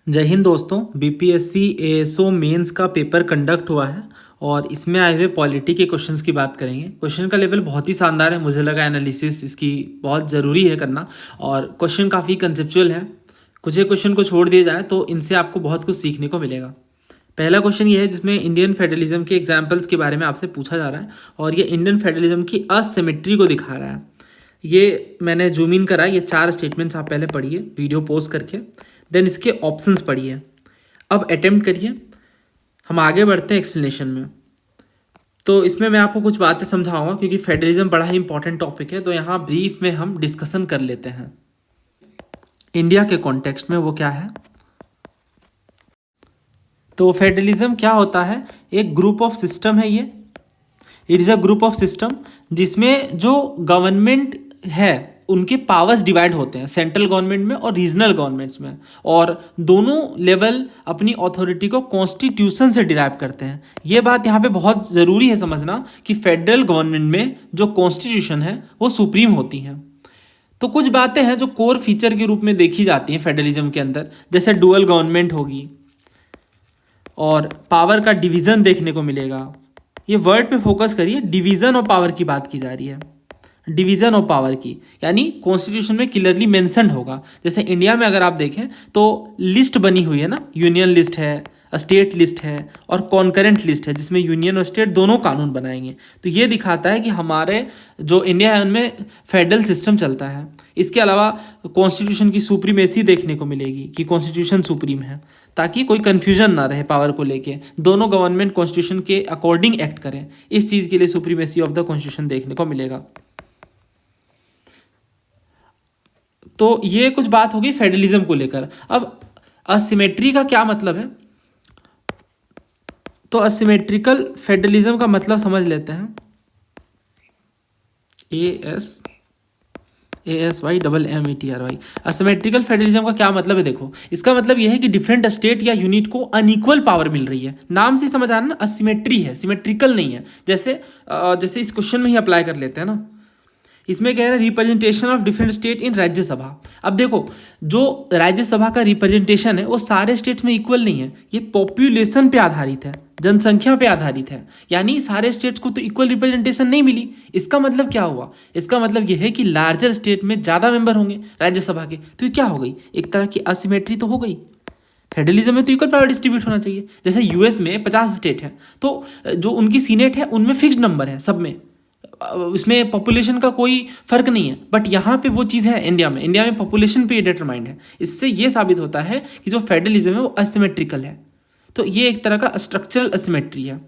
जय हिंद दोस्तों। BPSC ASO mains का पेपर कंडक्ट हुआ है और इसमें आए हुए पॉलिटी के क्वेश्चंस की बात करेंगे। क्वेश्चन का लेवल बहुत ही शानदार है, मुझे लगा एनालिसिस इसकी बहुत ज़रूरी है करना और क्वेश्चन काफ़ी कंसेप्चुअल है। कुछ एक क्वेश्चन को छोड़ दिया जाए तो इनसे आपको बहुत कुछ सीखने को मिलेगा। पहला क्वेश्चन ये है जिसमें इंडियन फेडरलिज्म के एग्जाम्पल्स के बारे में आपसे पूछा जा रहा है और ये इंडियन फेडरलिज्म की असिमेट्री को दिखा रहा है। ये मैंने जूम इन करा, ये 4 स्टेटमेंट्स आप पहले पढ़िए वीडियो पॉज करके, देन इसके ऑप्शंस पढ़िए। अब अटेम्प्ट करिए, हम आगे बढ़ते हैं एक्सप्लेनेशन में। तो इसमें मैं आपको कुछ बातें समझाऊंगा क्योंकि फेडरलिज्म बड़ा ही इंपॉर्टेंट टॉपिक है, तो यहाँ ब्रीफ में हम डिस्कशन कर लेते हैं। इंडिया के कॉन्टेक्स्ट में वो क्या है। तो फेडरलिज्म क्या होता है, एक ग्रुप ऑफ सिस्टम है ये। It is a group of system जिसमें जो गवर्नमेंट है उनके पावर्स डिवाइड होते हैं सेंट्रल गवर्नमेंट में और रीजनल गवर्नमेंट्स में, और दोनों लेवल अपनी अथॉरिटी को कॉन्स्टिट्यूशन से डिराइव करते हैं। ये बात यहाँ पे बहुत ज़रूरी है समझना कि फेडरल गवर्नमेंट में जो कॉन्स्टिट्यूशन है वो सुप्रीम होती है। तो कुछ बातें हैं जो कोर फीचर के रूप में देखी जाती हैं फेडरलिज्म के अंदर, जैसे डुअल गवर्नमेंट होगी और पावर का डिवीज़न देखने को मिलेगा। ये वर्ड पे फोकस करिए, डिवीज़न ऑफ पावर की बात की जा रही है, डिवीज़न ऑफ पावर की, यानी कॉन्स्टिट्यूशन में क्लियरली मेंशन्ड होगा। जैसे इंडिया में अगर आप देखें तो लिस्ट बनी हुई है ना, यूनियन लिस्ट है, स्टेट लिस्ट है और कॉन्करेंट लिस्ट है जिसमें यूनियन और स्टेट दोनों कानून बनाएंगे। तो ये दिखाता है कि हमारे जो इंडिया है उनमें फेडरल सिस्टम चलता है। इसके अलावा कॉन्स्टिट्यूशन की सुप्रीमेसी देखने को मिलेगी कि कॉन्स्टिट्यूशन सुप्रीम है, ताकि कोई कन्फ्यूजन ना रहे पावर को लेके, दोनों गवर्नमेंट कॉन्स्टिट्यूशन के अकॉर्डिंग एक्ट करें। इस चीज़ के लिए सुप्रीमेसी ऑफ द कॉन्स्टिट्यूशन देखने को मिलेगा। तो ये कुछ बात होगी फेडरलिज्म को लेकर। अब असिमेट्री का क्या मतलब है, तो असिमेट्रिकल फेडरलिज्म का मतलब समझ लेते हैं। ASYMMETRY असिमेट्रिकल फेडरलिज्म का क्या मतलब है। देखो, इसका मतलब यह है कि डिफरेंट स्टेट या यूनिट को अनइक्वल पावर मिल रही है। नाम से समझ आ रहा है ना, असिमेट्री है, सिमेट्रिकल नहीं है। जैसे इस क्वेश्चन में ही अप्लाई कर लेते हैं ना। इसमें कह रहे हैं representation of different state in Rajya Sabha. अब देखो, जो राज्यसभा का रिप्रेजेंटेशन है वो सारे स्टेट्स में इक्वल नहीं है, ये पॉपुलेशन पे आधारित है, जनसंख्या पे आधारित है। यानी सारे स्टेट्स को तो इक्वल रिप्रेजेंटेशन नहीं मिली। इसका मतलब क्या हुआ, इसका मतलब ये है कि लार्जर स्टेट में ज़्यादा मेंबर होंगे राज्यसभा के, तो ये क्या हो गई, एक तरह की असिमेट्री तो हो गई। फेडरलिज्म में तो इक्वल पावर डिस्ट्रीब्यूट होना चाहिए। जैसे यूएस में 50 स्टेट है, तो जो उनकी सीनेट है उनमें फिक्स्ड नंबर है सब में, इसमें पॉपुलेशन का कोई फर्क नहीं है। बट यहाँ पे वो चीज़ है इंडिया में पॉपुलेशन पे डिटरमाइंड है। इससे ये साबित होता है कि जो फेडरलिज्म है वो असिमेट्रिकल है। तो ये एक तरह का स्ट्रक्चरल असिमेट्री है।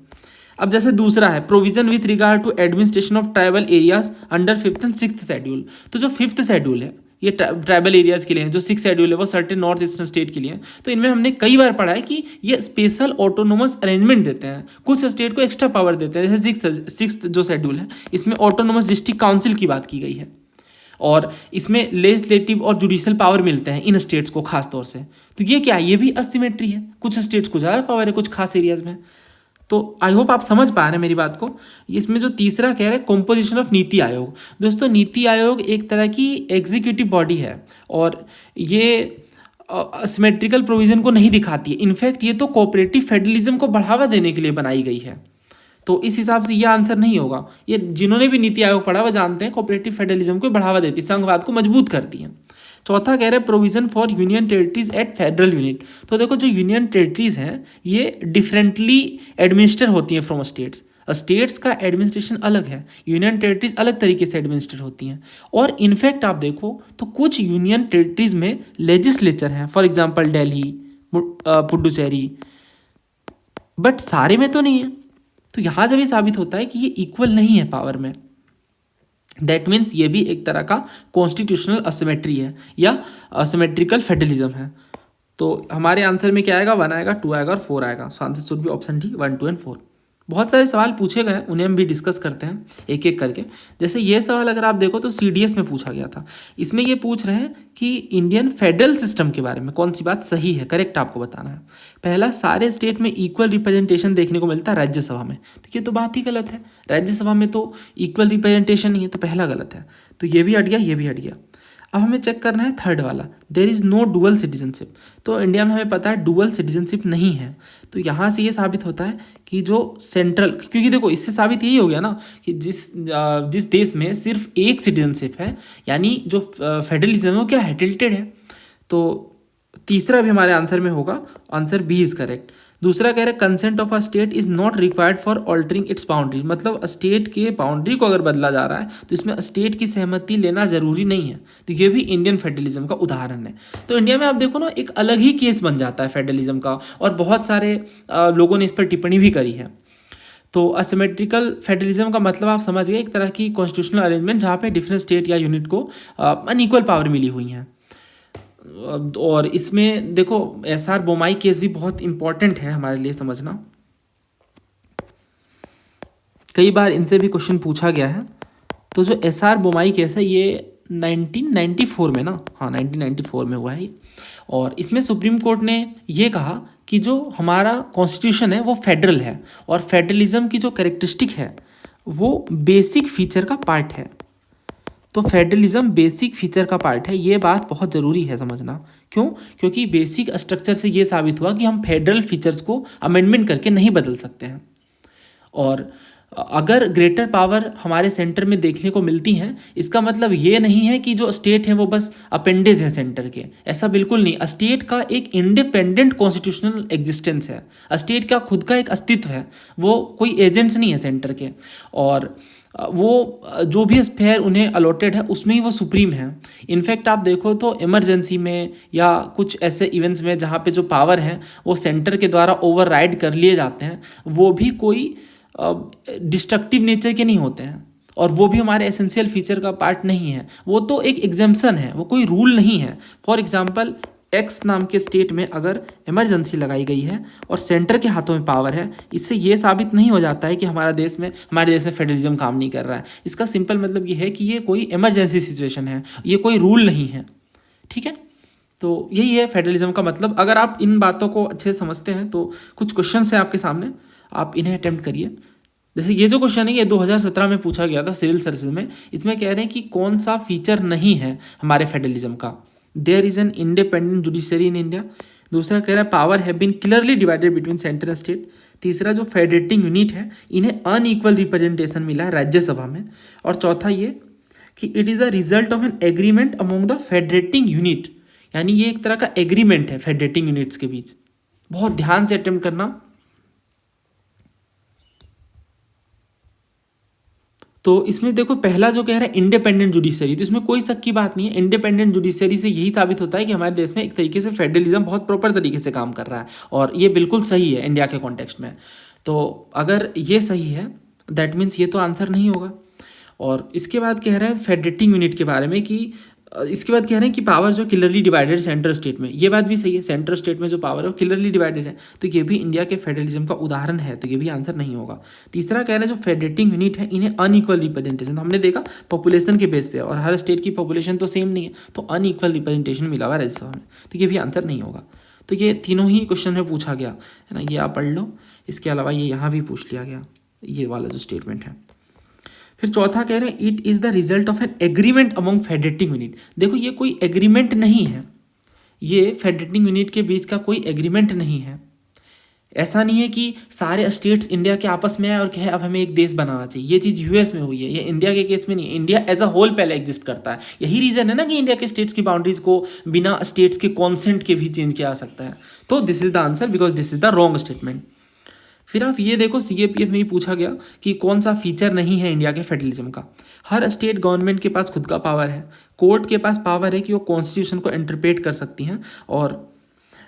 अब जैसे दूसरा है provision with regard to administration of tribal areas under 5th and 6th schedule. तो जो 5th शेड्यूल है ये ट्राइबल एरियाज के लिए है, जो 6th शेड्यूल है वो सर्टेन नॉर्थ ईस्टर्न स्टेट के लिए है। तो इनमें हमने कई बार पढ़ा है कि ये स्पेशल ऑटोनोमस अरेंजमेंट देते हैं, कुछ स्टेट को एक्स्ट्रा पावर देते हैं। जैसे 6th जो शेड्यूल है इसमें ऑटोनोमस डिस्ट्रिक्ट काउंसिल की बात की गई है और इसमें लेजिस्लेटिव और जुडिशियल पावर मिलते हैं इन स्टेट्स को खास तौर से। तो ये क्या है, ये भी असिमेट्री है, कुछ स्टेट्स को ज़्यादा पावर है कुछ खास एरियाज में। तो आई होप आप समझ पा रहे हैं मेरी बात को। इसमें जो तीसरा कह रहे हैं कॉम्पोजिशन ऑफ नीति आयोग। दोस्तों, नीति आयोग एक तरह की एग्जीक्यूटिव बॉडी है और ये असिमेट्रिकल प्रोविजन को नहीं दिखाती है। इनफैक्ट ये तो कोऑपरेटिव फेडरलिज्म को बढ़ावा देने के लिए बनाई गई है। तो इस हिसाब से ये आंसर नहीं होगा। ये जिन्होंने भी नीति आयोग पढ़ा वो जानते हैं कोऑपरेटिव फेडरलिज्म को बढ़ावा देती है, संघवाद को मजबूत करती है। चौथा कह रहे हैं provision for union territories at federal unit. तो देखो, जो यूनियन टेरिटरीज हैं ये डिफरेंटली एडमिनिस्टर होती हैं फ्रॉम स्टेट्स। स्टेट्स का एडमिनिस्ट्रेशन अलग है, यूनियन टेरिटरीज अलग तरीके से एडमिनिस्टर होती हैं। और इनफैक्ट आप देखो तो कुछ यूनियन टेरिटरीज में लेजिस्लेचर हैं, for example Delhi, Puducherry, but सारे में तो नहीं है। तो यहाँ जब ये साबित होता है कि ये इक्वल नहीं है पावर में, दैट मीन्स ये भी एक तरह का कॉन्स्टिट्यूशनल असिमेट्री है या असिमेट्रिकल फेडरलिज्म है। तो हमारे आंसर में क्या आएगा, 1 आएगा, 2 आएगा और 4 आएगा। So answer should be option D, 1, 2 and 4। बहुत सारे सवाल पूछे गए, उन्हें हम भी डिस्कस करते हैं एक एक करके। जैसे ये सवाल अगर आप देखो तो CDS में पूछा गया था। इसमें ये पूछ रहे हैं कि इंडियन फेडरल सिस्टम के बारे में कौन सी बात सही है, करेक्ट आपको बताना है। पहला, सारे स्टेट में इक्वल रिप्रेजेंटेशन देखने को मिलता है राज्यसभा में। तो ये तो बात ही गलत है, राज्यसभा में तो इक्वल रिप्रेजेंटेशन नहीं है, तो पहला गलत है। तो ये भी हट गया, ये भी हट गया। अब हमें चेक करना है थर्ड वाला, there is no dual citizenship. तो इंडिया में हमें पता है डुअल सिटीजनशिप नहीं है। तो यहाँ से ये साबित होता है कि जो सेंट्रल, क्योंकि देखो इससे साबित यही हो गया ना कि जिस देश में सिर्फ एक सिटीजनशिप है, यानी जो फेडरलिज्म है वो क्या है, टिल्टेड है। तो तीसरा भी हमारे आंसर में होगा, आंसर बी इज करेक्ट। दूसरा कह रहे हैं consent of a state is not required for altering it's boundary, मतलब स्टेट के बाउंड्री को अगर बदला जा रहा है तो इसमें स्टेट की सहमति लेना जरूरी नहीं है। तो ये भी इंडियन फेडरलिज्म का उदाहरण है। तो इंडिया में आप देखो ना एक अलग ही केस बन जाता है फेडरलिज्म का, और बहुत सारे लोगों ने इस पर टिप्पणी भी करी है। तो असिमेट्रिकल फेडरलिज्म का मतलब आप समझ गए, एक तरह की कॉन्स्टिट्यूशनल अरेंजमेंट जहाँ पे डिफरेंट स्टेट या यूनिट को अनइक्वल पावर मिली हुई हैं। और इसमें देखो एसआर बोमाई केस भी बहुत इंपॉर्टेंट है हमारे लिए समझना, कई बार इनसे भी क्वेश्चन पूछा गया है। तो जो एसआर बोमाई केस है ये 1994 में ना, हाँ 1994 में हुआ है ये। और इसमें सुप्रीम कोर्ट ने ये कहा कि जो हमारा कॉन्स्टिट्यूशन है वो फेडरल है, और फेडरलिज्म की जो कैरेक्टरिस्टिक है वो बेसिक फीचर का पार्ट है। तो फेडरलिज्म बेसिक फीचर का पार्ट है, ये बात बहुत ज़रूरी है समझना। क्यों? क्योंकि बेसिक स्ट्रक्चर से ये साबित हुआ कि हम फेडरल फीचर्स को अमेंडमेंट करके नहीं बदल सकते हैं। और अगर ग्रेटर पावर हमारे सेंटर में देखने को मिलती हैं, इसका मतलब ये नहीं है कि जो स्टेट है वो बस अपेंडेज है सेंटर के, ऐसा बिल्कुल नहीं। स्टेट का एक इंडिपेंडेंट कॉन्स्टिट्यूशनल एग्जिस्टेंस है, स्टेट का खुद का एक अस्तित्व है, वो कोई एजेंट्स नहीं है सेंटर के। और वो जो भी स्फेयर उन्हें अलॉटेड है उसमें ही वो सुप्रीम है। इनफैक्ट आप देखो तो इमरजेंसी में या कुछ ऐसे इवेंट्स में जहाँ पे जो पावर है वो सेंटर के द्वारा ओवरराइड कर लिए जाते हैं, वो भी कोई डिस्ट्रक्टिव नेचर के नहीं होते हैं, और वो भी हमारे एसेंशियल फीचर का पार्ट नहीं है। वो तो एक एग्जेम्पशन है, वो कोई रूल नहीं है। फॉर एग्जांपल एक्स नाम के स्टेट में अगर इमरजेंसी लगाई गई है और सेंटर के हाथों में पावर है, इससे ये साबित नहीं हो जाता है कि हमारे देश में फेडरलिज्म काम नहीं कर रहा है। इसका सिंपल मतलब ये है कि ये कोई इमरजेंसी सिचुएशन है, ये कोई रूल नहीं है। ठीक है, तो यही है फेडरलिज्म का मतलब। अगर आप इन बातों को अच्छे से समझते हैं तो कुछ क्वेश्चन है आपके सामने, आप इन्हें अटेम्प्ट करिए। जैसे ये जो क्वेश्चन है ये 2017 में पूछा गया था सिविल सर्विसेज में। इसमें कह रहे हैं कि कौन सा फीचर नहीं है हमारे फेडरलिज्म का। There is an independent judiciary in India. दूसरा कह रहा है power have been clearly divided between centre and state. तीसरा जो फेडरेटिंग यूनिट है इन्हें अनइक्वल रिप्रेजेंटेशन मिला है राज्यसभा में। और चौथा ये कि it is the result of an agreement among the federating unit, यानी ये एक तरह का एग्रीमेंट है फेडरेटिंग यूनिट्स के बीच। बहुत ध्यान से अटेम्प्ट करना। तो इसमें देखो पहला जो कह रहा है इंडिपेंडेंट जुडिशरी, तो इसमें कोई शक की बात नहीं है। इंडिपेंडेंट जुडिशरी से यही साबित होता है कि हमारे देश में एक तरीके से फेडरलिज्म बहुत प्रॉपर तरीके से काम कर रहा है, और ये बिल्कुल सही है इंडिया के कॉन्टेक्स्ट में। तो अगर ये सही है दैट मीन्स ये तो आंसर नहीं होगा। और इसके बाद कह रहे हैं फेडरेटिंग यूनिट के बारे में कि इसके बाद कह रहे हैं कि पावर जो क्लियरली डिवाइडेड सेंट्रल स्टेट में, ये बात भी सही है, सेंट्रल स्टेट में जो पावर है वो क्लियरली डिवाइडेड है, तो ये भी इंडिया के फेडरलिज्म का उदाहरण है, तो ये भी आंसर नहीं होगा। तीसरा कह रहे हैं जो फेडरेटिंग यूनिट है इन्हें अनइक्वल रिप्रेजेंटेशन, हमने देखा पॉपुलेशन के बेस पे, और हर स्टेट की पॉपुलेशन तो सेम नहीं है, तो अनइक्वल रिप्रेजेंटेशन मिला हुआ राज्यसभा में, तो ये भी आंसर नहीं होगा। तो ये तीनों ही क्वेश्चन में पूछा गया है ना, ये आप पढ़ लो। इसके अलावा ये यहाँ भी पूछ लिया गया, ये वाला जो स्टेटमेंट है। फिर चौथा कह रहे हैं it is the result of an agreement among federating unit. देखो ये कोई एग्रीमेंट नहीं है, ये फेडरेटिंग यूनिट के बीच का कोई एग्रीमेंट नहीं है। ऐसा नहीं है कि सारे स्टेट्स इंडिया के आपस में आए और कहे अब हमें एक देश बनाना चाहिए। ये चीज़ यूएस में हुई है, ये इंडिया के केस में नहीं है। इंडिया एज अ होल पहले एग्जिस्ट करता है, यही रीज़न है ना कि इंडिया के स्टेट्स की बाउंड्रीज को बिना स्टेट्स के कॉन्सेंट के भी चेंज किया जा सकता है। तो this is the answer because this is the wrong statement. फिर आप ये देखो सीएपीएफ में ही पूछा गया कि कौन सा फीचर नहीं है इंडिया के फेडरलिज्म का। हर स्टेट गवर्नमेंट के पास खुद का पावर है, कोर्ट के पास पावर है कि वो कॉन्स्टिट्यूशन को इंटरप्रेट कर सकती हैं, और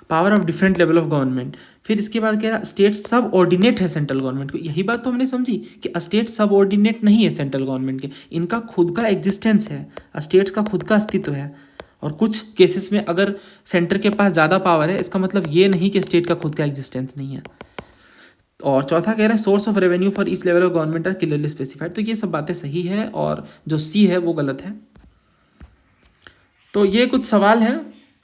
power of different level of government. फिर इसके बाद कह रहा स्टेट सब ऑर्डिनेट है सेंट्रल गवर्नमेंट को। यही बात तो हमने समझी कि स्टेट सब ऑर्डिनेट नहीं है सेंट्रल गवर्नमेंट के, इनका खुद का एग्जिस्टेंस है, स्टेट्स का खुद का अस्तित्व है। और कुछ केसेस में अगर सेंटर के पास ज़्यादा पावर है इसका मतलब ये नहीं कि स्टेट का खुद का एग्जिस्टेंस नहीं है। और चौथा कह रहा है source of revenue for each level of government are clearly specified. तो ये सब बातें सही है और जो सी है वो गलत है। तो ये कुछ सवाल हैं।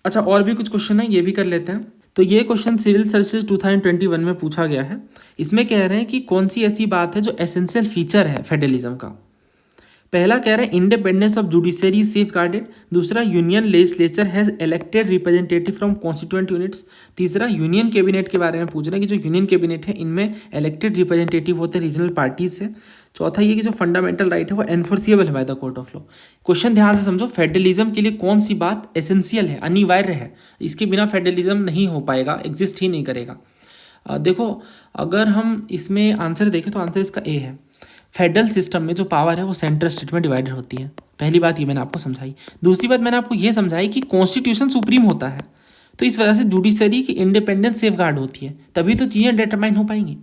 अच्छा और भी कुछ क्वेश्चन है, ये भी कर लेते हैं। तो ये क्वेश्चन सिविल सर्विसेज 2021 में पूछा गया है। इसमें कह रहे हैं कि कौन सी ऐसी बात है जो एसेंशियल फीचर है फेडरलिज्म का। पहला कह रहे हैं independence of judiciary safeguarded, दूसरा union legislature has elected representative from constituent units, तीसरा यूनियन कैबिनेट के बारे में पूछ रहे हैं कि जो यूनियन कैबिनेट है इनमें इलेक्टेड रिप्रेजेंटेटिव होते हैं रीजनल पार्टीज से, चौथा ये कि जो फंडामेंटल राइट है वो एनफोर्सिएबल है by the court of law. Question ध्यान से समझो, फेडरलिज्म के लिए कौन सी बात एसेंशियल है, अनिवार्य है, इसके बिना फेडरलिज्म नहीं हो पाएगा, एग्जिस्ट ही नहीं करेगा। देखो अगर हम इसमें आंसर देखें तो आंसर इसका ए है। फेडरल सिस्टम में जो पावर है वो सेंट्रल स्टेट में डिवाइडेड होती है, पहली बात ये मैंने आपको समझाई। दूसरी बात मैंने आपको ये समझाई कि कॉन्स्टिट्यूशन सुप्रीम होता है, तो इस वजह से जुडिशरी की इंडिपेंडेंस सेफ गार्ड होती है, तभी तो चीज़ें डिटरमाइन हो पाएंगी।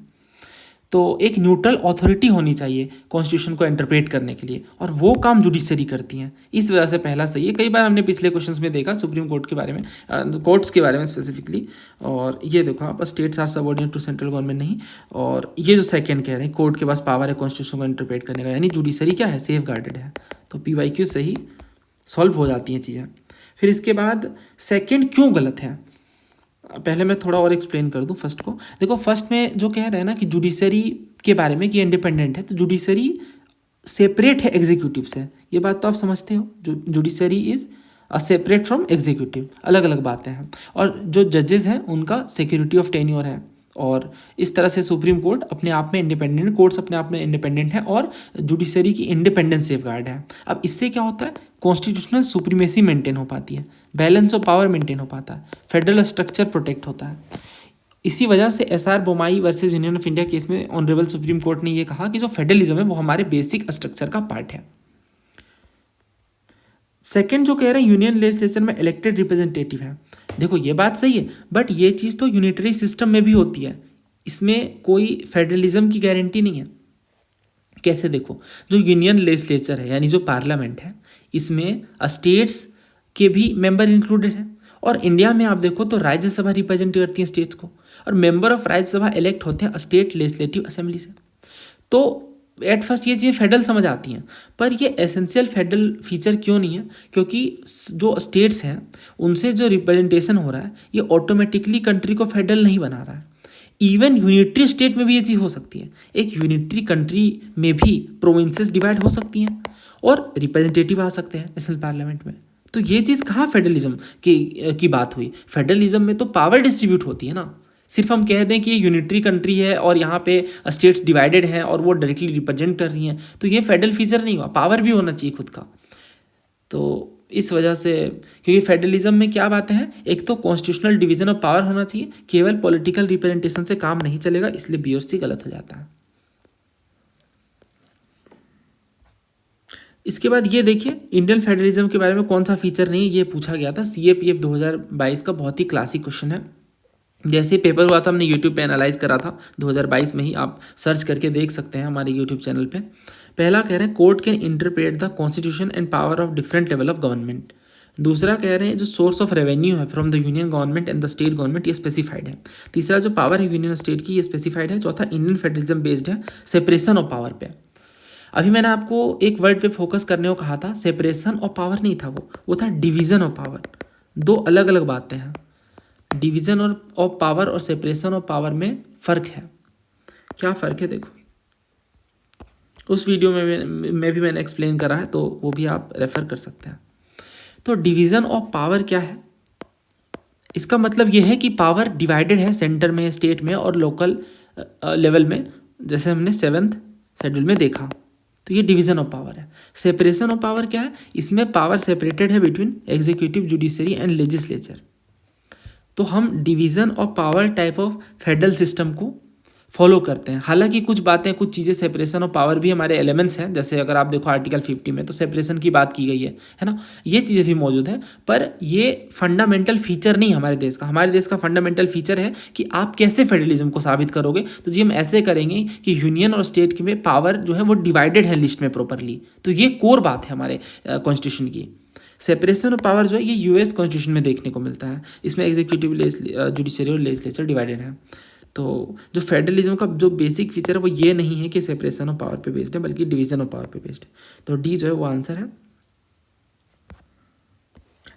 तो एक न्यूट्रल अथॉरिटी होनी चाहिए कॉन्स्टिट्यूशन को इंटरप्रेट करने के लिए, और वो काम जुडिशरी करती हैं, इस वजह से पहला सही है। कई बार हमने पिछले क्वेश्चंस में देखा सुप्रीम कोर्ट के बारे में, कोर्ट्स के बारे में स्पेसिफिकली, और ये देखो आप states are subordinate to central government नहीं, और ये जो सेकंड कह रहे हैं कोर्ट के पास पावर है कॉन्स्टिट्यूशन को इंटरप्रेट करने का, यानी जुडिशरी क्या है, सेफ गार्डेड है। तो PYQ सही सॉल्व हो जाती हैं चीज़ें। फिर इसके बाद सेकेंड क्यों गलत है, पहले मैं थोड़ा और एक्सप्लेन कर दूं फर्स्ट को। देखो फर्स्ट में जो कह रहे हैं ना कि जुडिशरी के बारे में कि इंडिपेंडेंट है, तो जुडिशरी सेपरेट है एग्जीक्यूटिव से, ये बात तो आप समझते हो, judiciary is separate from executive, अलग अलग बातें हैं। और जो जजेस हैं उनका सिक्योरिटी ऑफ टेन्योर है, और इस तरह से सुप्रीम कोर्ट अपने आप में इंडिपेंडेंट, कोर्ट्स अपने आप में इंडिपेंडेंट है, और जुडिशरी की इंडिपेंडेंस सेफ गार्ड है। अब इससे क्या होता है, कॉन्स्टिट्यूशनल सुप्रीमेसी मेंटेन हो पाती है, बैलेंस ऑफ पावर मेंटेन हो पाता है, फेडरल स्ट्रक्चर प्रोटेक्ट होता है। इसी वजह से SR Bommai versus union of India case में ऑनरेबल सुप्रीम कोर्ट ने यह कहा कि जो फेडरलिज्म है वो हमारे बेसिक स्ट्रक्चर का पार्ट है। सेकेंड जो कह रहे हैं यूनियन लेजिस्लेचर में इलेक्टेड रिप्रेजेंटेटिव है, देखो ये बात सही है, बट ये चीज़ तो यूनिटरी सिस्टम में भी होती है, इसमें कोई फेडरलिज्म की गारंटी नहीं है। कैसे, देखो जो यूनियन लेजिस्लेचर है यानी जो पार्लियामेंट है, इसमें स्टेट्स के भी मेंबर इंक्लूडेड हैं, और इंडिया में आप देखो तो राज्यसभा रिप्रेजेंट करती है स्टेट्स को, और मेंबर ऑफ राज्यसभा इलेक्ट होते हैं स्टेट लेजिस्लेटिव असेंबली से। तो एट फर्स्ट ये चीज़ें फेडरल समझ आती हैं, पर ये एसेंशियल फेडरल फीचर क्यों नहीं है, क्योंकि जो स्टेट्स हैं उनसे जो रिप्रेजेंटेशन हो रहा है ये ऑटोमेटिकली कंट्री को फेडरल नहीं बना रहा है। इवन यूनिटरी स्टेट में भी ये चीज़ हो सकती है, एक यूनिटरी कंट्री में भी प्रोविंसेस डिवाइड हो सकती हैं और रिप्रेजेंटेटिव आ सकते हैं नेशनल पार्लियामेंट में। तो ये चीज़ कहाँ फेडरलिज्म की बात हुई, फेडरलिज्म में तो पावर डिस्ट्रीब्यूट होती है ना। सिर्फ हम कह दें कि ये यूनिटरी कंट्री है और यहाँ पे स्टेट्स डिवाइडेड हैं और वो डायरेक्टली रिप्रेजेंट कर रही हैं, तो ये फेडरल फीचर नहीं हुआ, पावर भी होना चाहिए खुद का। तो इस वजह से, क्योंकि फेडरलिज्म में क्या बातें हैं, एक तो कॉन्स्टिट्यूशनल डिवीजन ऑफ पावर होना चाहिए, केवल पॉलिटिकल रिप्रेजेंटेशन से काम नहीं चलेगा, इसलिए बी और सी गलत हो जाता है। इसके बाद ये देखिए इंडियन फेडरलिज्म के बारे में कौन सा फीचर नहीं है, ये पूछा गया था CAPF 2022 का, बहुत ही क्लासिक क्वेश्चन है। जैसे पेपर हुआ था हमने यूट्यूब पे एनालाइज करा था 2022 में ही, आप सर्च करके देख सकते हैं हमारे यूट्यूब चैनल पे। पहला कह रहे हैं court can interpret the constitution and power of different level of government. दूसरा कह रहे हैं जो सोर्स ऑफ रेवेन्यू है from the union government and the state government, ये स्पेसिफाइड है। तीसरा जो पावर है यूनियन स्टेट की, ये स्पेसिफाइड है। चौथा इंडियन फेडरलिज्म बेस्ड है सेपरेशन ऑफ पावर पे। अभी मैंने आपको एक वर्ड पे फोकस करने को कहा था, सेपरेशन ऑफ पावर नहीं था, वो था डिवीजन ऑफ पावर। दो अलग अलग बातें हैं, डिवीजन ऑफ पावर और सेपरेशन ऑफ पावर में फ़र्क है। क्या फ़र्क है देखो, उस वीडियो में भी मैंने एक्सप्लेन करा है, तो वो भी आप रेफ़र कर सकते हैं। तो डिवीज़न ऑफ पावर क्या है, इसका मतलब ये है कि पावर डिवाइडेड है सेंटर में, स्टेट में और लोकल लेवल में, जैसे हमने 7th शेड्यूल में देखा। तो ये डिवीज़न ऑफ पावर है। सेपरेशन ऑफ पावर क्या है, इसमें पावर सेपरेटेड है between executive, judiciary and legislature. तो हम division of power type of federal system को फॉलो करते हैं। हालांकि कुछ बातें, कुछ चीज़ें सेपरेशन ऑफ पावर भी हमारे एलिमेंट्स हैं, जैसे अगर आप देखो आर्टिकल 50 में तो सेपरेशन की बात की गई है ना, ये चीज़ें भी मौजूद है, पर ये फंडामेंटल फीचर नहीं हमारे देश का। हमारे देश का फंडामेंटल फीचर है कि आप कैसे फेडरलिज्म को साबित करोगे। तो जी हम ऐसे करेंगे कि यूनियन और स्टेट की में पावर जो है वो डिवाइडेड है लिस्ट में प्रॉपरली। तो ये कोर बात है हमारे कॉन्स्टिट्यूशन की। सेपरेशन ऑफ पावर जो है ये US कॉन्स्टिट्यूशन में देखने को मिलता है, इसमें एग्जीक्यूटिव, जुडिशरी और लेजिस्लेचर डिवाइडेड है। तो जो फेडरलिज्म का जो बेसिक फीचर है वो ये नहीं है कि सेपरेशन ऑफ पावर पे बेस्ड है, बल्कि डिवीजन ऑफ पावर पे बेस्ड है। तो D जो है वो आंसर है।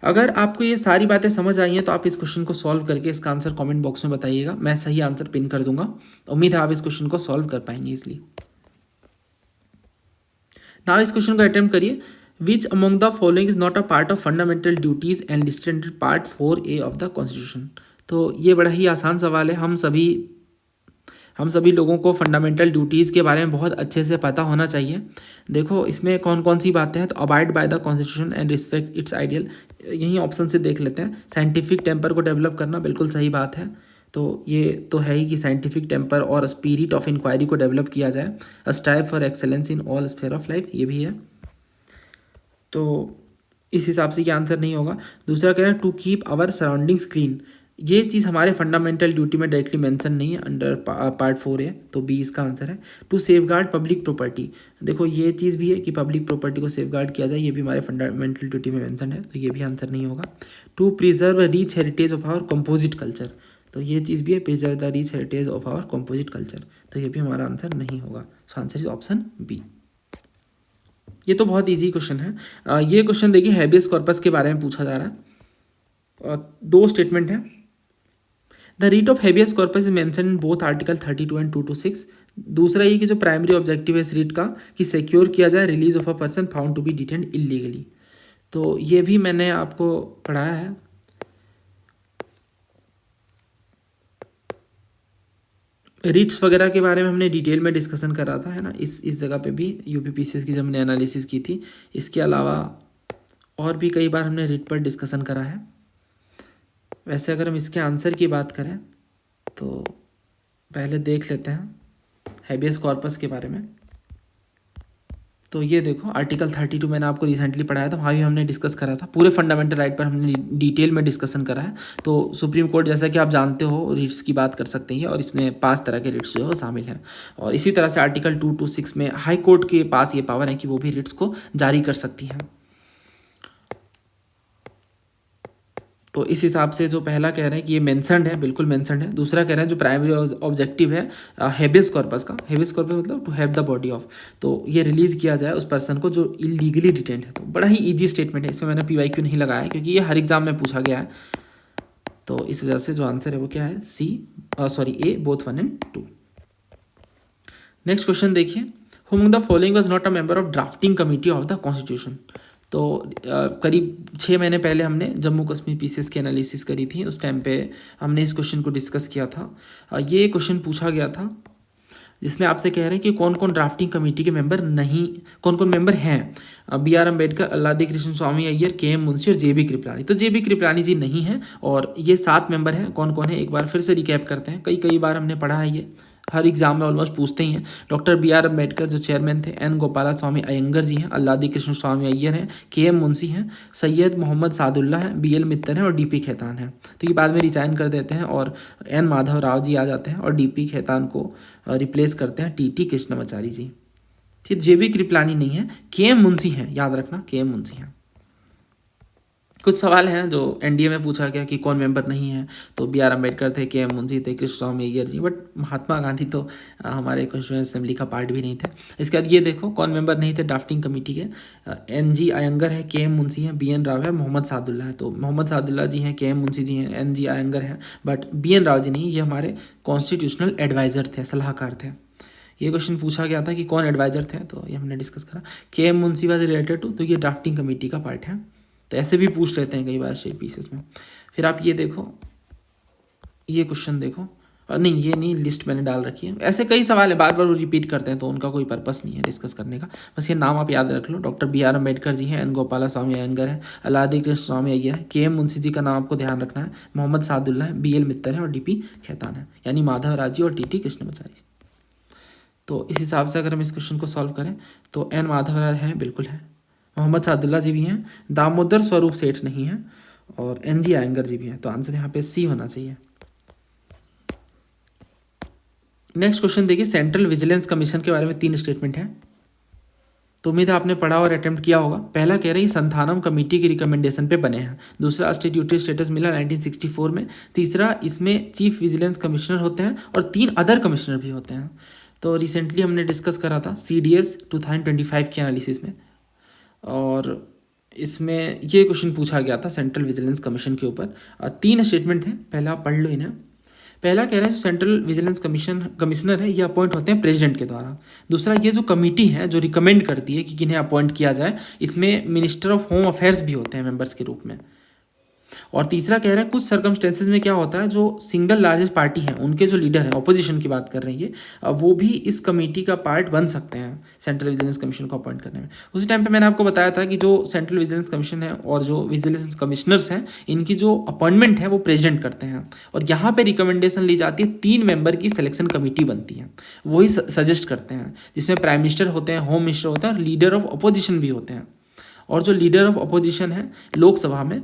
अगर आपको ये सारी बातें समझ आई हैं तो आप इस क्वेश्चन को सॉल्व करके इसका आंसर कमेंट बॉक्स में बताइएगा, मैं सही आंसर पिन कर दूंगा। उम्मीद है आप इस क्वेश्चन को सॉल्व कर पाएंगे इसलिए। नाउ इस क्वेश्चन को अटेम्प्ट करिए। Which among the following is not a part of fundamental duties and listed part 4A of the constitution. तो ये बड़ा ही आसान सवाल है। हम सभी लोगों को फंडामेंटल ड्यूटीज़ के बारे में बहुत अच्छे से पता होना चाहिए। देखो इसमें कौन कौन सी बातें हैं, तो abide by the constitution and respect it's ideal, यही ऑप्शन से देख लेते हैं। साइंटिफिक टेम्पर को डेवलप करना, बिल्कुल सही बात है। तो ये तो है ही कि साइंटिफिक टेम्पर और स्पिरिट ऑफ इंक्वायरी को डेवलप किया जाए। Strive for excellence in all sphere of life, ये भी है। तो इस हिसाब से ये आंसर नहीं होगा। दूसरा कह रहे हैं to keep our surroundings clean, ये चीज़ हमारे फंडामेंटल ड्यूटी में डायरेक्टली मेंशन नहीं है, अंडर पार्ट 4 है, तो बी इसका आंसर है। टू सेफगार्ड पब्लिक प्रॉपर्टी, देखो ये चीज़ भी है कि पब्लिक प्रॉपर्टी को सेफगार्ड किया जाए, ये भी हमारे फंडामेंटल ड्यूटी में मेंशन है, तो ये भी आंसर नहीं होगा। To preserve rich heritage of our composite culture, तो ये चीज़ भी है, preserve the rich heritage of our composite culture, तो ये भी हमारा आंसर नहीं होगा। So answer is option B. ये तो बहुत ईजी क्वेश्चन है। ये क्वेश्चन देखिए हैबियस कॉर्पस के बारे में पूछा जा रहा है। दो स्टेटमेंट है। The writ of habeas corpus is mention in both article 32 and 226। दूसरा ये कि जो प्राइमरी ऑब्जेक्टिव है इस रीट का कि सिक्योर किया जाए release of a person found to be detained illegally, तो ये भी मैंने आपको पढ़ाया है। रीट्स वगैरह के बारे में हमने डिटेल में डिस्कशन करा था, है ना, इस जगह पे भी यूपीपीसीएस की जब हमने एनालिसिस की थी। इसके अलावा और भी कई बार हमने रीट पर डिस्कशन करा है। वैसे अगर हम इसके आंसर की बात करें तो पहले देख लेते हैं हेबियस कॉर्पस के बारे में। तो ये देखो आर्टिकल 32 मैंने आपको रिसेंटली पढ़ाया था, वहाँ भी हमने डिस्कस करा था, पूरे फंडामेंटल राइट पर हमने डिटेल में डिस्कसन करा है। तो सुप्रीम कोर्ट जैसा कि आप जानते हो रिट्स की बात कर सकते हैं, और इसमें 5 तरह के रिट्स जो है शामिल हैं। और इसी तरह से आर्टिकल 226 में हाई कोर्ट के पास ये पावर है कि वो भी रिट्स को जारी कर सकती हैं। तो इस हिसाब से जो पहला कह रहे हैं कि ये मेंशन्ड है, बिल्कुल मेंशन्ड है। दूसरा कह रहे हैं जो प्राइमरी ऑब्जेक्टिव है हेबियस कॉर्पस का, हेबियस कॉर्पस मतलब to have the body of, तो ये रिलीज किया जाए उस पर्सन को जो इलीगली डिटेन्ड है। तो बड़ा ही इजी स्टेटमेंट है, इसमें मैंने PYQ नहीं लगाया क्योंकि ये हर एग्जाम में पूछा गया है। तो इस वजह से जो आंसर है वो क्या है, A both 1 and 2। Next question देखिए, whom the following was not a member of drafting committee of the constitution. तो करीब 6 महीने पहले हमने जम्मू कश्मीर पीसेस की एनालिसिस करी थी, उस टाइम पे हमने इस क्वेश्चन को डिस्कस किया था। ये क्वेश्चन पूछा गया था जिसमें आपसे कह रहे हैं कि कौन कौन ड्राफ्टिंग कमेटी के मेंबर नहीं, कौन कौन मेंबर हैं। BR अम्बेडकर, अल्लादी कृष्ण स्वामी अय्यर, KM मुंशी और JB कृपलानी। तो JB कृपलानी जी नहीं है, और ये 7 मेंबर हैं। कौन कौन है एक बार फिर से रिकैप करते हैं, कई बार हमने पढ़ा है, ये हर एग्जाम में ऑलमोस्ट पूछते ही हैं। डॉक्टर BR अम्बेडकर जो चेयरमैन थे, N गोपाला स्वामी अयंगर जी हैं, अल्लादी कृष्ण स्वामी अय्यर हैं, KM मुंशी हैं, सैयद मोहम्मद सादुल्ला हैं, BL मित्तर हैं और DP खेतान हैं। तो ये बाद में रिजाइन कर देते हैं और N माधव राव जी आ जाते हैं और DP खेतान को रिप्लेस करते हैं TT कृष्णमाचारी जी। ठीक, JB कृपलानी नहीं है, KM मुंशी हैं, याद रखना KM मुंशी हैं। कुछ सवाल हैं जो NDA में पूछा गया कि कौन मेंबर नहीं है, तो BR अम्बेडकर थे, KM मुंशी थे, कृष्ण स्वामी अय्यर जी, बट महात्मा गांधी तो हमारे कॉन्स्टिट्यूएंट असेंबली का पार्ट भी नहीं थे। इसके बाद ये देखो कौन मेंबर नहीं थे ड्राफ्टिंग कमेटी के, NG अयंगर है, KM मुंशी हैं, BN राव है, मोहम्मद सादुल्ला है। तो मोहम्मद सादुल्ला जी हैं, KM मुंशी जी हैं, NG अयंगर हैं, बट BN राव जी नहीं, ये हमारे कॉन्स्टिट्यूशनल एडवाइज़र थे, सलाहकार थे। ये क्वेश्चन पूछा गया था कि कौन एडवाइज़र थे, तो ये हमने डिस्कस करा। KM Munshi was related to, तो ये ड्राफ्टिंग कमेटी का पार्ट है। तो ऐसे भी पूछ लेते हैं कई बार स्टेट पीसेस में। फिर आप ये देखो, ये क्वेश्चन देखो, नहीं ये नहीं, लिस्ट मैंने डाल रखी है। ऐसे कई सवाल है, बार बार वो रिपीट करते हैं, तो उनका कोई पर्पस नहीं है डिस्कस करने का, बस ये नाम आप याद रख लो। डॉक्टर BR अम्बेडकर जी हैं, N गोपाला स्वामी अयंगर है, अल्लादी कृष्ण स्वामी अय्यर है, KM मुंशी जी का नाम आपको ध्यान रखना है, मोहम्मद सादुल्ला है, BL मित्तर है और DP खेतान है, यानी माधव राज जी और TT कृष्णमाचारी। तो इस हिसाब से अगर हम इस क्वेश्चन को सॉल्व करें तो N माधव राज हैं, बिल्कुल है, मोहम्मद सादुल्ला जी भी हैं, दामोदर स्वरूप सेठ नहीं है, और NG अयंगर जी भी हैं। तो आंसर यहाँ पे C होना चाहिए। नेक्स्ट क्वेश्चन देखिए, सेंट्रल विजिलेंस कमीशन के बारे में 3 स्टेटमेंट हैं, तो उम्मीद है आपने पढ़ा और अटेम्प्ट किया होगा। पहला कह रही है संथानम कमेटी की रिकमेंडेशन पे बने हैं। दूसरा स्टेट्यूटरी स्टेटस मिला 1964 में। तीसरा इसमें चीफ विजिलेंस कमिश्नर होते हैं और 3 अदर कमिश्नर भी होते हैं। तो रिसेंटली हमने डिस्कस करा था CDS 2025 की एनालिसिस में, और इसमें ये क्वेश्चन पूछा गया था सेंट्रल विजिलेंस कमीशन के ऊपर। 3 स्टेटमेंट थे, पहले आप पढ़ लो इन्हें। पहला कह रहे हैं जो सेंट्रल विजिलेंस कमिश्नर है ये अपॉइंट होते हैं प्रेसिडेंट के द्वारा। दूसरा ये जो कमेटी है जो रिकमेंड करती है कि किन्हें अपॉइंट किया जाए, इसमें मिनिस्टर ऑफ होम अफेयर्स भी होते हैं मेंबर्स के रूप में। और तीसरा कह रहे हैं कुछ सर्कमस्टेंसेज में क्या होता है जो सिंगल लार्जेस्ट पार्टी है उनके जो लीडर हैं, ऑपोजिशन की बात कर रही है, वो भी इस कमेटी का पार्ट बन सकते हैं सेंट्रल विजिलेंस कमीशन को अपॉइंट करने में। उसी टाइम पे मैंने आपको बताया था कि जो सेंट्रल विजिलेंस कमीशन है और जो विजिलेंस कमिश्नर्स हैं इनकी जो अपॉइंटमेंट है वो प्रेसिडेंट करते हैं। और यहाँ पे रिकमेंडेशन ली जाती है, 3 मेंबर की सिलेक्शन कमेटी बनती है, वही सजेस्ट करते हैं, जिसमें प्राइम मिनिस्टर होते हैं, होम मिनिस्टर होता है और लीडर ऑफ अपोजिशन भी होते हैं। और जो लीडर ऑफ अपोजिशन है लोकसभा में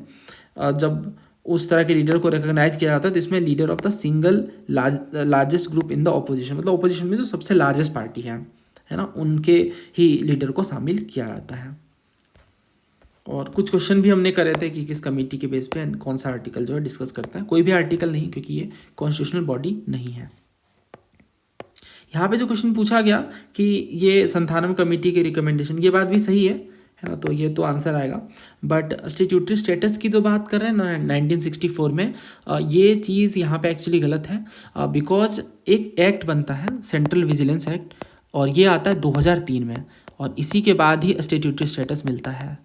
जब उस तरह के लीडर को रिकॉग्नाइज किया जाता है तो इसमें leader of the single largest group in the opposition, मतलब ऑपोजिशन में जो सबसे लार्जेस्ट पार्टी है ना, उनके ही लीडर को शामिल किया जाता है। और कुछ क्वेश्चन भी हमने करे थे कि किस कमेटी के बेस पे कौन सा आर्टिकल जो है डिस्कस करता है। कोई भी आर्टिकल नहीं, क्योंकि ये कॉन्स्टिट्यूशनल बॉडी नहीं है। यहाँ पे जो क्वेश्चन पूछा गया कि ये संथानम कमेटी के रिकमेंडेशन, ये बात भी सही है ना, तो ये तो आंसर आएगा। बट स्टैट्यूटरी स्टेटस की जो बात कर रहे हैं ना 1964 में, ये चीज़ यहाँ पे एक्चुअली गलत है, बिकॉज एक एक्ट बनता है सेंट्रल विजिलेंस एक्ट और ये आता है 2003 में, और इसी के बाद ही स्टैट्यूटरी स्टेटस मिलता है।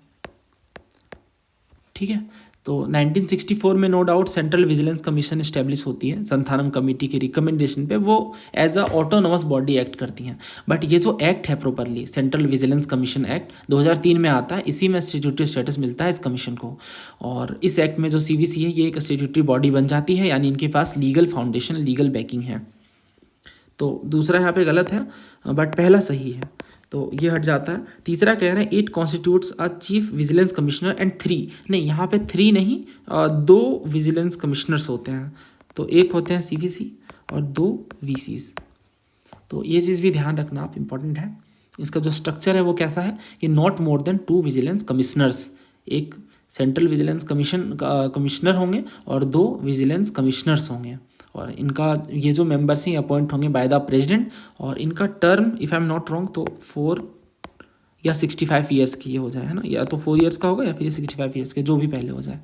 ठीक है, तो 1964 में no doubt central vigilance commission establish होती है संथानम कमेटी के रिकमेंडेशन पे, वो as a autonomous body act करती हैं। बट ये जो एक्ट है properly central vigilance commission act 2003 में आता है, इसी में स्टैट्यूटरी स्टेटस मिलता है इस कमीशन को। और इस एक्ट में जो सीवीसी है ये एक स्टैट्यूटरी बॉडी बन जाती है, यानी इनके पास लीगल फाउंडेशन, लीगल बैकिंग है। तो दूसरा यहाँ पे गलत है बट पहला सही है, तो ये हट जाता है। तीसरा कह रहे हैं it constitutes a chief vigilance commissioner and 3, नहीं यहाँ पे 3 नहीं 2 विजिलेंस कमिश्नर्स होते हैं, तो एक होते हैं सीवीसी और 2 वीसीज। तो ये चीज़ भी ध्यान रखना आप, इम्पॉर्टेंट है। इसका जो स्ट्रक्चर है वो कैसा है कि not more than 2 vigilance commissioners, एक सेंट्रल विजिलेंस कमिश्नर होंगे और 2 विजिलेंस कमिश्नर्स होंगे, और इनका ये जो मेंबर्स हैं अपॉइंट होंगे बाय द प्रेसिडेंट, और इनका term if I am not wrong तो 4 या 65 ईयर्स की ये हो जाए, है ना, या तो 4 ईयर्स का होगा या फिर 65 ईयर्स के, जो भी पहले हो जाए।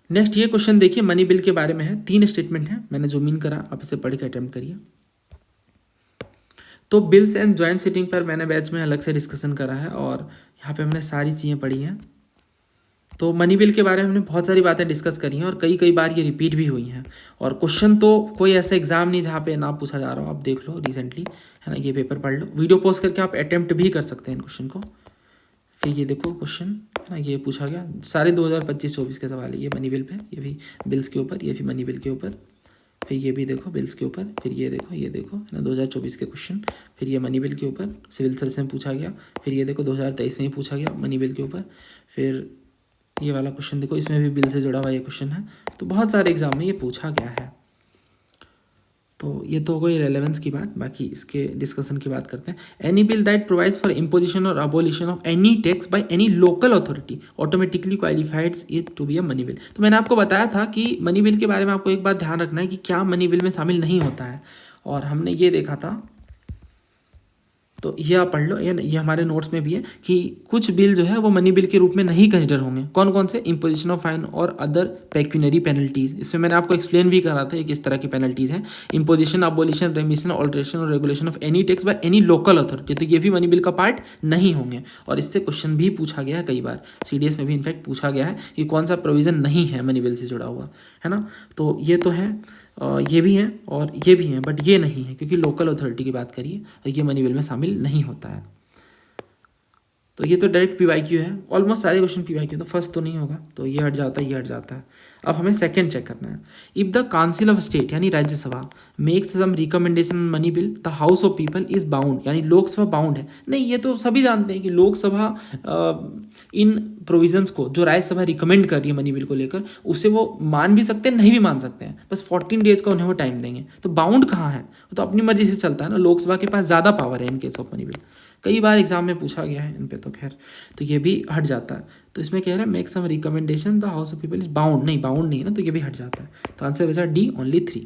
नेक्स्ट ये क्वेश्चन देखिए, मनी बिल के बारे में है, 3 स्टेटमेंट है, मैंने जो मीन करा आप इसे पढ़ के अटेम्प्ट करिए। तो बिल्स एंड ज्वाइंट सिटिंग पर मैंने बैच में अलग से डिस्कशन करा है और यहाँ पे हमने सारी चीज़ें पढ़ी हैं। तो मनी बिल के बारे में हमने बहुत सारी बातें डिस्कस करी हैं और कई बार ये रिपीट भी हुई हैं, और क्वेश्चन तो कोई ऐसा एग्जाम नहीं जहाँ पे ना पूछा जा रहा हो, आप देख लो रिसेंटली, है ना, ये पेपर पढ़ लो, वीडियो पॉज करके आप अटेम्प्ट भी कर सकते हैं इन क्वेश्चन को। फिर ये देखो क्वेश्चन, है ना, ये पूछा गया सारे 2025-24 के सवाल है, ये मनी बिल पे, ये भी बिल्स के ऊपर, ये भी मनी बिल के ऊपर, फिर ये भी देखो बिल्स के ऊपर, फिर ये देखो है ना 2024 के क्वेश्चन, फिर ये मनी बिल के ऊपर सिविल सर्विस में पूछा गया, फिर ये देखो 2023 में ही पूछा गया मनी बिल के ऊपर, फिर ये वाला क्वेश्चन देखो, इसमें भी बिल से जुड़ा हुआ ये क्वेश्चन है। तो बहुत सारे एग्जाम में ये पूछा गया है। तो ये तो हो गई रेलेवेंस की बात, बाकी इसके डिस्कशन की बात करते हैं। Any bill that provides for imposition or abolition of any tax by any local authority automatically qualifieds it to be a money bill. तो मैंने आपको बताया था कि मनी बिल के बारे में आपको एक बात ध्यान रखना है कि क्या मनी बिल में शामिल नहीं होता है, और हमने ये देखा था, तो ये आप पढ़ लो, ये हमारे नोट्स में भी है कि कुछ बिल जो है वो मनी बिल के रूप में नहीं कंसिडर होंगे। कौन कौन से? इम्पोजिशन ऑफ फाइन और अदर पेक्यूनरी पेनल्टीज, इसमें मैंने आपको एक्सप्लेन भी करा था ये किस तरह की पेनल्टीज हैं। इम्पोजिशन, अबोलिशन, रेमिशन, ऑल्ट्रेशन और regulation of any tax by any local authority, तो ये भी मनी बिल का पार्ट नहीं होंगे, और इससे क्वेश्चन भी पूछा गया है कई बार, CDS में भी इनफैक्ट पूछा गया है कि कौन सा प्रोविजन नहीं है मनी बिल से जुड़ा हुआ, है ना। तो ये तो है, ये भी हैं और ये भी हैं, बट ये नहीं है क्योंकि लोकल अथॉरिटी की बात करिए, ये मनी बिल में शामिल नहीं होता है। तो ये तो डायरेक्ट PYQ है, ऑलमोस्ट सारे क्वेश्चन PYQ, तो फर्स्ट तो नहीं होगा, तो ये हट जाता है, ये हट जाता है। अब हमें सेकंड चेक करना है। If the council of state यानी Rajya Sabha makes some recommendation money bill, the house of people is bound, यानी लोकसभा बाउंड है। नहीं, ये तो सभी जानते हैं कि लोकसभा इन प्रोविजंस को जो राज्यसभा रिकमेंड कर रही है मनी बिल को लेकर, उसे वो मान भी सकते हैं, नहीं भी मान सकते हैं, बस 14 डेज का उन्हें वो टाइम देंगे। तो बाउंड कहाँ है? वो तो अपनी मर्जी से चलता है ना, लोकसभा के पास ज़्यादा पावर है in case of money bill, कई बार एग्जाम में पूछा गया है इन पे, तो खैर तो ये भी हट जाता है। तो इसमें कह रहा है make some recommendation the house of people is bound, नहीं बाउंड नहीं है ना, तो ये भी हट जाता है। तो आंसर वैसा D ओनली 3।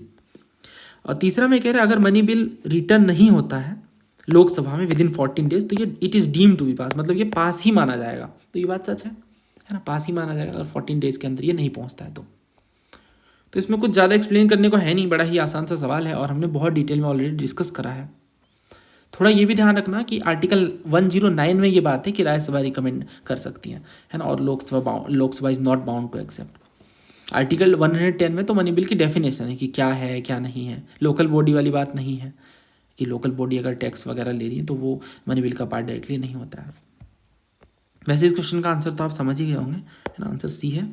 और तीसरा में कह रहा है अगर मनी बिल रिटर्न नहीं होता है लोकसभा में विद इन 14 डेज, तो ये it is deem to be pass, मतलब ये पास ही माना जाएगा। तो ये बात सच है ना, पास ही माना जाएगा अगर 14 डेज के अंदर ये नहीं पहुँचता है तो। तो इसमें कुछ ज़्यादा एक्सप्लेन करने को है नहीं, बड़ा ही आसान सा सवाल है और हमने बहुत डिटेल में ऑलरेडी डिस्कस करा है। थोड़ा ये भी ध्यान रखना कि आर्टिकल 109 में ये बात है कि राज्यसभा रिकमेंड कर सकती है ना, और Lok Sabha is not bound to accept. Article 110 में तो मनी बिल की डेफिनेशन है कि क्या है क्या नहीं है, लोकल बॉडी वाली बात नहीं है कि लोकल बॉडी अगर टैक्स वगैरह ले रही है तो वो मनी बिल का पार्ट डायरेक्टली नहीं होता है। वैसे इस क्वेश्चन का आंसर तो आप समझ ही गए होंगे, है ना, आंसर सी है।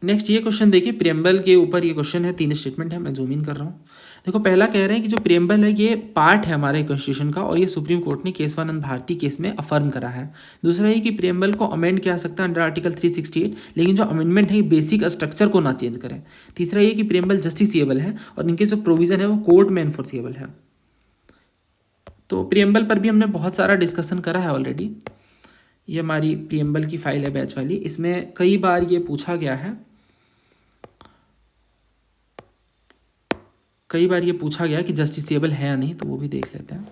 नेक्स्ट ये क्वेश्चन देखिए, प्रियम्बल के ऊपर ये क्वेश्चन है, 3 स्टेटमेंट है, मैं जूम इन कर रहा हूँ। देखो पहला कह रहे हैं कि जो प्रियम्बल है ये पार्ट है हमारे कॉन्स्टिट्यूशन का और ये सुप्रीम कोर्ट ने केशवानंद भारती केस में अफर्म करा है। दूसरा ये कि प्रियम्बल को अमेंड किया सकता है अंडर आर्टिकल 368, लेकिन जो अमेंडमेंट है ये बेसिक स्ट्रक्चर को ना चेंज करे। तीसरा ये कि प्रियम्बल जस्टिसिएबल है और इनके जो प्रोविजन है वो कोर्ट में एनफोर्सिएबल है। तो प्रियम्बल पर भी हमने बहुत सारा डिस्कशन करा है ऑलरेडी। ये हमारी प्रियम्बल की फाइल है बैच वाली, इसमें कई बार ये पूछा गया है, कई बार ये पूछा गया कि जस्टिसेबल है या नहीं, तो वो भी देख लेते हैं।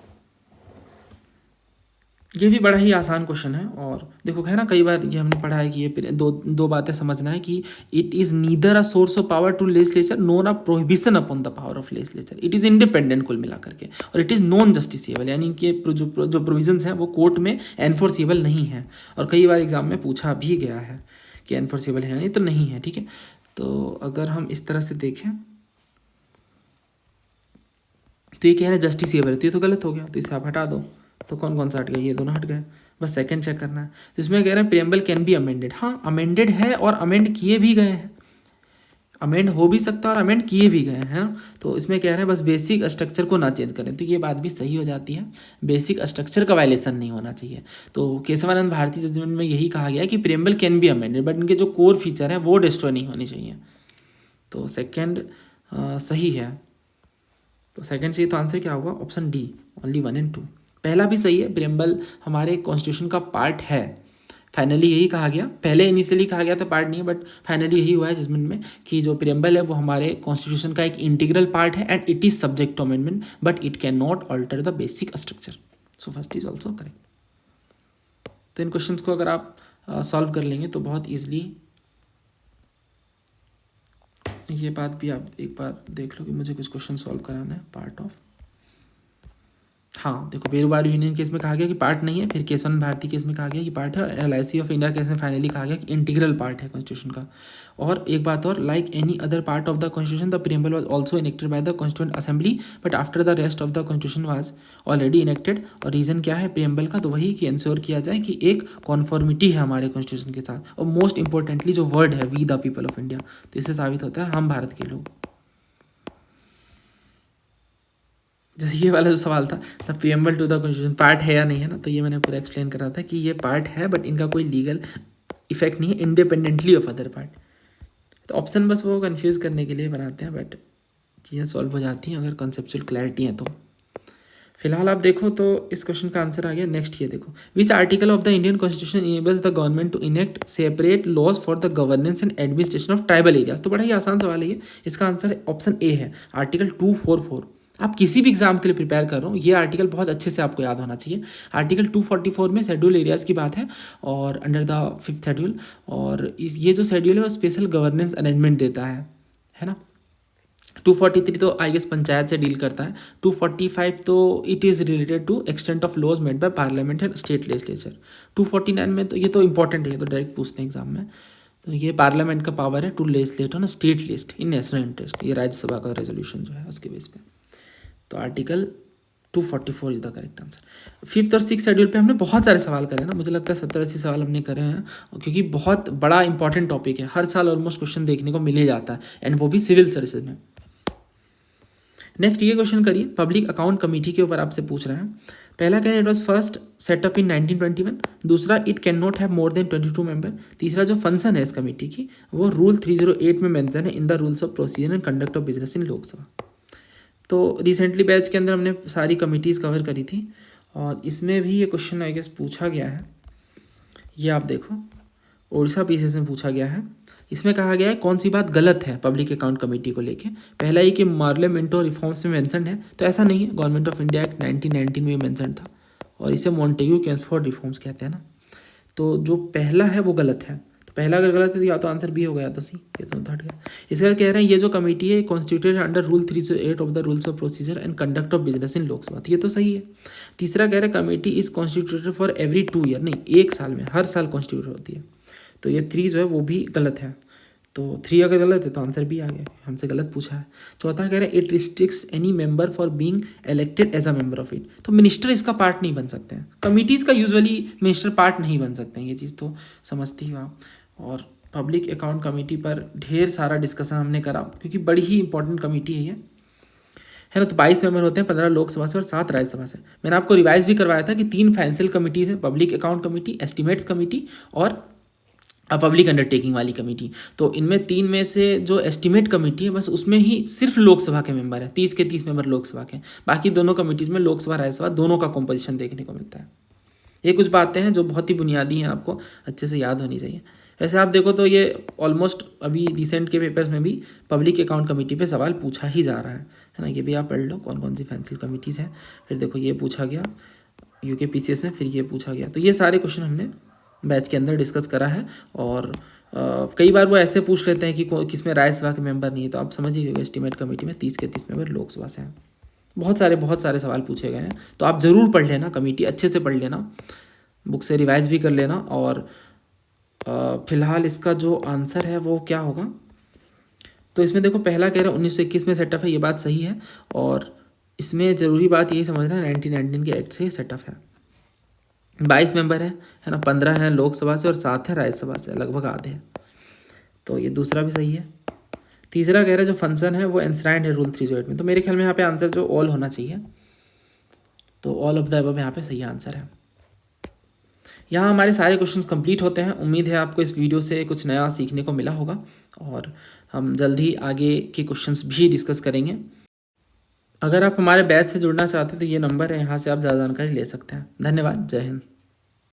ये भी बड़ा ही आसान क्वेश्चन है और देखो है ना, कई बार ये हमने पढ़ा है कि ये दो बातें समझना है कि it is neither a source of power to legislature nor a prohibition upon the power of legislature, it is independent कुल मिला करके, और इट इज़ नॉन जस्टिसेबल, यानी कि जो प्रोविजंस हैं वो कोर्ट में एनफोर्सिबल नहीं है। और कई बार एग्जाम में पूछा भी गया है कि एनफोर्सिबल है या नहीं, तो नहीं है, ठीक है। तो अगर हम इस तरह से देखें तो ये कह रहे हैं जस्टिसेबल, तो ये तो गलत हो गया, तो इसे आप हटा दो, तो कौन कौन सा हट गया, ये दोनों हट गए, बस सेकंड चेक करना है। तो इसमें कह रहे हैं प्रियम्बल कैन बी अमेंडेड, हाँ अमेंडेड है और अमेंड किए भी गए हैं, अमेंड हो भी सकता है और अमेंड किए भी गए हैं ना। तो इसमें कह रहे हैं बस बेसिक स्ट्रक्चर को ना चेंज करें, तो ये बात भी सही हो जाती है, बेसिक स्ट्रक्चर का वायलेशन नहीं होना चाहिए। तो केशवानंद भारती जजमेंट में यही कहा गया है कि preamble can be amended but इनके जो कोर फीचर हैं वो डिस्ट्रॉय नहीं होनी चाहिए। तो सेकेंड सही है, तो सेकंड से तो आंसर क्या होगा, ऑप्शन डी, ओनली 1 और 2। पहला भी सही है, प्रियम्बल हमारे कॉन्स्टिट्यूशन का पार्ट है, फाइनली यही कहा गया, पहले इनिशियली कहा गया था पार्ट नहीं है, बट फाइनली यही हुआ है जजमेंट में कि जो प्रियम्बल है वो हमारे कॉन्स्टिट्यूशन का एक इंटीग्रल पार्ट है and it is subject to amendment but it can not alter the basic structure. So first is also correct. तो इन क्वेश्चंस को अगर आप सॉल्व कर लेंगे तो बहुत ईजिली, ये बात भी आप एक बार देख लो कि मुझे कुछ क्वेश्चन सॉल्व कराना है पार्ट ऑफ। हाँ देखो, बेरोबार यूनियन केस में कहा गया कि पार्ट नहीं है, फिर केशवानंद भारती केस में कहा गया कि पार्ट है, LIC ऑफ इंडिया केस में फाइनली कहा गया कि इंटीग्रल पार्ट है कॉन्स्टिट्यूशन का। और एक बात और, like any other part of the constitution the preamble was also enacted by the constituent assembly but after the rest of the constitution was already enacted. और रीजन क्या है प्रियम्बल का, तो वही कि इंश्योर किया जाए कि एक कॉन्फॉर्मिटी है हमारे कॉन्स्टिट्यूशन के साथ, और मोस्ट इंपॉर्टेंटली जो वर्ड है we the people of India, तो इससे साबित होता है हम भारत के लोग। जैसे ये वाला जो सवाल था the preamble to the constitution part है या नहीं है ना, तो ये मैंने पूरा एक्सप्लेन करा था कि ये पार्ट है बट इनका कोई लीगल इफेक्ट नहीं है इंडिपेंडेंटली ऑफ अदर पार्ट। तो ऑप्शन बस वो कंफ्यूज करने के लिए बनाते हैं, बट चीज़ें सॉल्व हो जाती हैं अगर कॉन्सेप्चुअल क्लैरिटी है तो। फिलहाल आप देखो तो इस क्वेश्चन का आंसर आ गया। नेक्स्ट ये देखो, which article of the Indian constitution enables the government to enact separate laws for the governance and administration of tribal areas. तो बड़ा ही आसान सवाल है ये, इसका आंसर ऑप्शन ए है, आर्टिकल 244। आप किसी भी एग्जाम के लिए प्रिपेयर कर रहे हो, ये आर्टिकल बहुत अच्छे से आपको याद होना चाहिए। आर्टिकल 244 में शेड्यूल एरियाज़ की बात है और अंडर द 5th शेड्यूल, और ये जो शेड्यूल है वो स्पेशल गवर्नेंस अरेंजमेंट देता है ना। 243 तो आई गेस पंचायत से डील करता है, 245 तो it is related to extent of laws made by parliament and state legislature. 249 में तो ये तो इंपॉर्टेंट है, ये तो डायरेक्ट पूछते हैं एग्जाम में, तो ये पार्लियामेंट का पावर है to legislate on state list in national interest, ये राज्यसभा का रेजोल्यूशन जो है उसके बेस पे। तो article 244 is the correct answer. 5th और 6th शेड्यूल पे हमने बहुत सारे सवाल करे ना, मुझे लगता है 70-80 सवाल हमने करे हैं, क्योंकि बहुत बड़ा इंपॉर्टेंट टॉपिक है, हर साल ऑलमोस्ट क्वेश्चन देखने को मिल ही जाता है, एंड वो भी सिविल सर्विसेज में। नेक्स्ट ये क्वेश्चन करिए, पब्लिक अकाउंट कमेटी के ऊपर आपसे पूछ रहे हैं। पहला कह रहे हैं इट वॉज फर्स्ट सेटअप इन 1921, दूसरा it can not have more than 22 member, तीसरा जो फंक्शन है इस कमेटी की वो रूल 308 में मेंशन है in the rules of procedure and conduct of business in Lok Sabha. तो रिसेंटली बैच के अंदर हमने सारी कमिटीज़ कवर करी थी और इसमें भी ये क्वेश्चन आई गेस पूछा गया है। ये आप देखो, उड़ीसा पीसीएस में पूछा गया है। इसमें कहा गया है कौन सी बात गलत है पब्लिक अकाउंट कमेटी को लेके। पहला ही कि पार्लियामेंटो रिफॉर्म्स में मेंशन है, तो ऐसा नहीं है, गवर्नमेंट ऑफ इंडिया एक्ट 1919 में मेंशन था और इसे मॉन्टेग्यू कैम्सफोर्ड रिफॉर्म्स कहते हैं ना। तो जो पहला है वो गलत है, तो पहला अगर गलत है तो या तो आंसर बी होगा या तो सी, ये तो हट गया। इसका कह रहे हैं ये जो कमेटी है constituted under rule 308 of the rules of procedure and conduct of business in Lok Sabha, ये तो सही है। तीसरा कह रहे हैं committee is constituted for every 2 year, नहीं 1 साल में, हर साल कॉन्स्टिट्यूट होती है, तो ये 3 जो है वो भी गलत है। तो 3 अगर गलत है तो आंसर भी आ गया, हमसे गलत पूछा है। चौथा कह रहे हैं it restricts any member for being elected as a member of it, तो मिनिस्टर इसका पार्ट नहीं बन सकते हैं, कमिटीज़ का यूजुअली मिनिस्टर पार्ट नहीं बन सकते हैं, ये चीज़ तो समझती हो आप। और पब्लिक अकाउंट कमेटी पर ढेर सारा डिस्कशन हमने करा, क्योंकि बड़ी ही इंपॉर्टेंट कमेटी है ये, है ना। तो 22 मेंबर होते हैं, 15 लोकसभा से और 7 राज्यसभा से। मैंने आपको रिवाइज भी करवाया था कि 3 फाइनेंशियल कमिटीज़ हैं, public account committee, estimates committee और पब्लिक अंडरटेकिंग वाली कमेटी। तो इनमें 3 में से जो एस्टिमेट कमेटी है बस उसमें ही सिर्फ लोकसभा के मेंबर हैं, 30 के 30 मेंबर लोकसभा के, बाकी दोनों कमेटीज़ में लोकसभा राज्यसभा दोनों का कॉम्पोजिशन देखने को मिलता है। ये कुछ बातें हैं जो बहुत ही बुनियादी हैं, आपको अच्छे से याद होनी चाहिए। वैसे आप देखो तो ये ऑलमोस्ट अभी रिसेंट के पेपर्स में भी पब्लिक अकाउंट कमेटी पे सवाल पूछा ही जा रहा है ना। ये भी आप पढ़ लो कौन कौन सी फाइनेंशियल कमेटीज़ हैं। फिर देखो ये पूछा गया यूके पीसीएस में, फिर ये पूछा गया, तो ये सारे क्वेश्चन हमने बैच के अंदर डिस्कस करा है। और कई बार वो ऐसे पूछ लेते हैं कि किसमें राज्यसभा के मेंबर नहीं है, तो आप समझ ही होगा एस्टिमेट कमेटी में 30 के 30 मेंबर लोकसभा से हैं। बहुत सारे सवाल पूछे गए हैं, तो आप ज़रूर पढ़ लेना, कमेटी अच्छे से पढ़ लेना, बुक से रिवाइज भी कर लेना। और फिलहाल इसका जो आंसर है वो क्या होगा, तो इसमें देखो पहला कह रहा है 1921 में सेटअप है, ये बात सही है। और इसमें ज़रूरी बात यही समझना है 1919 के एक्ट से सेटअप है। 22 मेंबर है ना, 15 हैं लोकसभा से और 7 हैं राज्यसभा से, लगभग आधे हैं, तो ये दूसरा भी सही है। तीसरा कह रहा है जो फंक्शन है वो एंश्राइंड है रूल 308 में, तो मेरे ख्याल में यहाँ पे आंसर जो ऑल होना चाहिए, तो ऑल ऑफ द अबव यहाँ पे सही आंसर है। यहाँ हमारे सारे क्वेश्चंस कंप्लीट होते हैं। उम्मीद है आपको इस वीडियो से कुछ नया सीखने को मिला होगा, और हम जल्द ही आगे के क्वेश्चंस भी डिस्कस करेंगे। अगर आप हमारे बैच से जुड़ना चाहते हैं तो ये नंबर है, यहाँ से आप ज़्यादा जानकारी ले सकते हैं। धन्यवाद, जय हिंद।